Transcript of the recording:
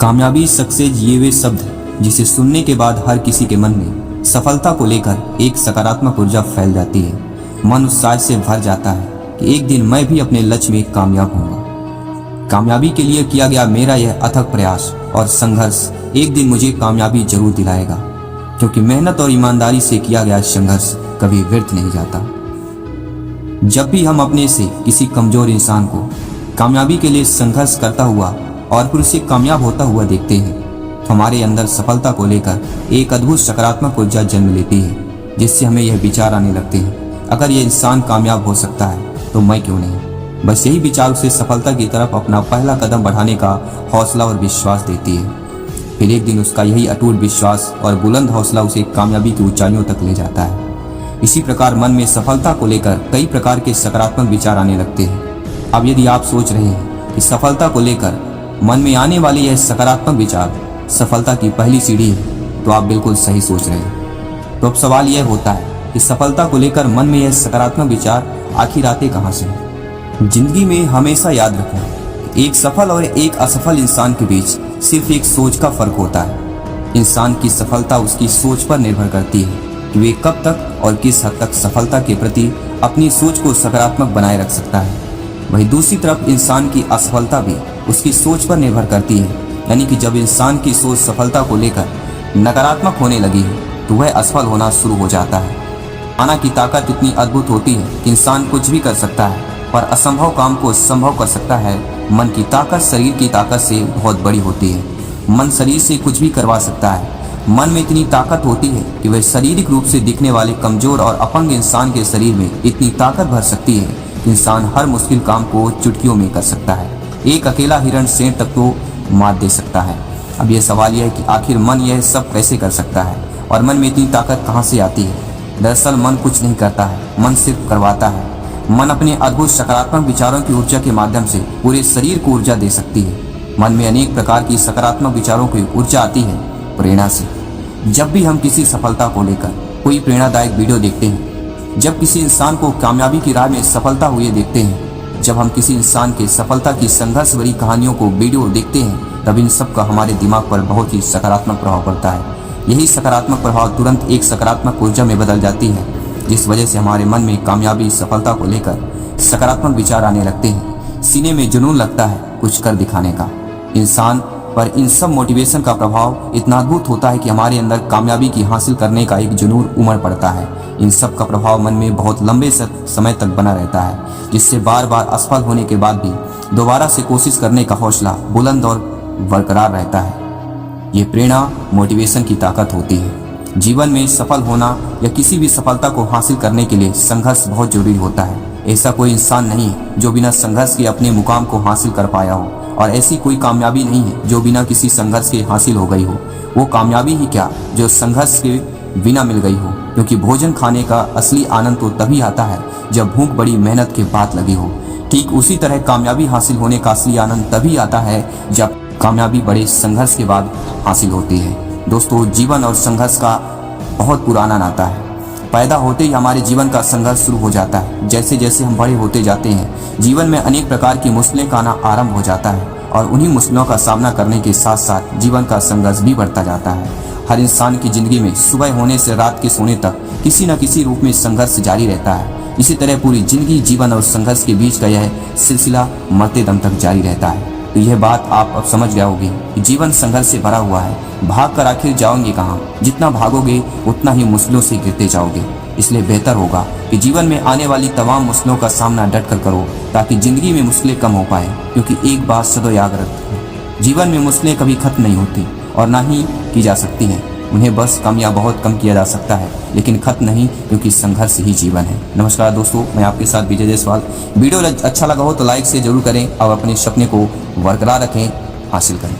कामयाबी सक्सेस ये वे शब्द हैं जिसे सुनने के बाद हर किसी के मन में सफलता को लेकर एक सकारात्मक ऊर्जा फैल जाती है। मन उत्साह से भर जाता है कि एक दिन मैं भी अपने लक्ष्य में कामयाब होऊंगा। कामयाबी के लिए किया गया मेरा यह अथक प्रयास और संघर्ष एक दिन मुझे कामयाबी जरूर दिलाएगा, क्योंकि मेहनत और ईमानदारी से किया गया संघर्ष कभी व्यर्थ नहीं जाता। जब भी हम अपने से किसी कमजोर इंसान को कामयाबी के लिए संघर्ष करता हुआ और फिर उसे कामयाब होता हुआ देखते हैं तो हमारे अंदर सफलता को लेकर एक अद्भुत सकारात्मक ऊर्जा जन्म लेती है, जिससे हमें यह विचार आने लगते हैं, अगर यह इंसान कामयाब हो सकता है तो मैं क्यों नहीं। बस यही विचार उसे सफलता की तरफ अपना पहला कदम बढ़ाने का हौसला और विश्वास देती है। फिर एक दिन उसका यही अटूट विश्वास और बुलंद हौसला उसे कामयाबी की ऊंचाइयों तक ले जाता है। इसी प्रकार मन में सफलता को लेकर कई प्रकार के सकारात्मक विचार आने लगते हैं। अब यदि आप सोच रहे हैं कि सफलता को लेकर मन में आने वाले यह सकारात्मक विचार सफलता की पहली सीढ़ी है, तो आप बिल्कुल सही सोच रहे हैं। तो अब सवाल यह होता है कि सफलता को लेकर मन में यह सकारात्मक विचार आखिर आते कहाँ से हैं? जिंदगी में हमेशा याद रखें, एक सफल और एक असफल इंसान के बीच सिर्फ एक सोच का फर्क होता है। इंसान की सफलता उसकी सोच पर निर्भर करती है कि वे कब तक और किस हद तक सफलता के प्रति अपनी सोच को सकारात्मक बनाए रख सकता है। वहीं दूसरी तरफ इंसान की असफलता भी उसकी सोच पर निर्भर करती है, यानी कि जब इंसान की सोच सफलता को लेकर नकारात्मक होने लगी है तो वह असफल होना शुरू हो जाता है। माना की ताकत इतनी अद्भुत होती है कि इंसान कुछ भी कर सकता है, पर असंभव काम को संभव कर सकता है। मन की ताकत शरीर की ताकत से बहुत बड़ी होती है। मन शरीर से कुछ भी करवा सकता है। मन में इतनी ताकत होती है कि वह शारीरिक रूप से दिखने वाले कमजोर और अपंग इंसान के शरीर में इतनी ताकत भर सकती है कि इंसान हर मुश्किल काम को चुटकियों में कर सकता है। एक अकेला हिरण शेर तक को मात दे सकता है। अब यह सवाल यह है कि आखिर मन यह सब कैसे कर सकता है और मन में इतनी ताकत कहाँ से आती है? दरअसल मन कुछ नहीं करता है, मन सिर्फ करवाता है। मन अपने अद्भुत सकारात्मक विचारों की ऊर्जा के माध्यम से पूरे शरीर को ऊर्जा दे सकती है। मन में अनेक प्रकार की सकारात्मक विचारों की ऊर्जा आती है प्रेरणा से। जब भी हम किसी सफलता को लेकर कोई प्रेरणादायक वीडियो देखते हैं, जब किसी इंसान को कामयाबी की राह में सफलता हुए देखते हैं, जब हम किसी इंसान के सफलता की संघर्ष भरी कहानियों को वीडियो देखते हैं, तब इन सब का हमारे दिमाग पर बहुत ही सकारात्मक प्रभाव पड़ता है। यही सकारात्मक प्रभाव तुरंत एक सकारात्मक ऊर्जा में बदल जाती है, जिस वजह से हमारे मन में कामयाबी सफलता को लेकर सकारात्मक विचार आने लगते हैं। सीने में जुनून लगता है कुछ कर दिखाने का। इंसान पर इन सब मोटिवेशन का प्रभाव इतना अद्भुत होता है कि हमारे अंदर कामयाबी की हासिल करने का एक जुनून उमड़ पड़ता है। इन सब का प्रभाव मन में बहुत लंबे समय तक बना रहता है, जिससे बार बार असफल होने के बाद भी दोबारा से कोशिश करने का हौसला बुलंद और बरकरार रहता है। ये प्रेरणा मोटिवेशन की ताकत होती है। जीवन में सफल होना या किसी भी सफलता को हासिल करने के लिए संघर्ष बहुत जरूरी होता है। ऐसा कोई इंसान नहीं है जो बिना संघर्ष के अपने मुकाम को हासिल कर पाया हो, और ऐसी कोई कामयाबी नहीं है जो बिना किसी संघर्ष के हासिल हो गई हो। वो कामयाबी ही क्या जो संघर्ष के बिना मिल गई हो, क्योंकि भोजन खाने का असली आनंद तो तभी आता है जब भूख बड़ी मेहनत के बाद लगी हो। ठीक उसी तरह कामयाबी हासिल होने का असली आनंद तभी आता है जब कामयाबी बड़े संघर्ष के बाद हासिल होती है। दोस्तों, जीवन और संघर्ष का बहुत पुराना नाता है। पैदा होते ही हमारे जीवन का संघर्ष शुरू हो जाता है। जैसे जैसे हम बड़े होते जाते हैं, जीवन में अनेक प्रकार की मुश्किलें का आना आरंभ हो जाता है, और उन्हीं मुश्किलों का सामना करने के साथ साथ जीवन का संघर्ष भी बढ़ता जाता है। हर इंसान की जिंदगी में सुबह होने से रात के सोने तक किसी न किसी रूप में संघर्ष जारी रहता है। इसी तरह पूरी जिंदगी जीवन और संघर्ष के बीच का यह सिलसिला मरते दम तक जारी रहता है। तो यह बात आप अब समझ गए होंगे कि जीवन संघर्ष से भरा हुआ है। भाग कर आखिर जाओगे कहाँ? जितना भागोगे उतना ही मुश्किलों से गिरते जाओगे। इसलिए बेहतर होगा कि जीवन में आने वाली तमाम मुश्किलों का सामना डट कर करो, ताकि जिंदगी में मुश्किलें कम हो पाए। क्योंकि एक बात सदैव याद रखो, जीवन में मुश्किलें कभी खत्म नहीं होती और ना ही की जा सकती हैं। उन्हें बस कम या बहुत कम किया जा सकता है, लेकिन खत्म नहीं, क्योंकि संघर्ष ही जीवन है। नमस्कार दोस्तों, मैं आपके साथ विजय जायसवाल। वीडियो अच्छा लगा हो तो लाइक से जरूर करें और अपने सपने को बरकरार रखें, हासिल करें।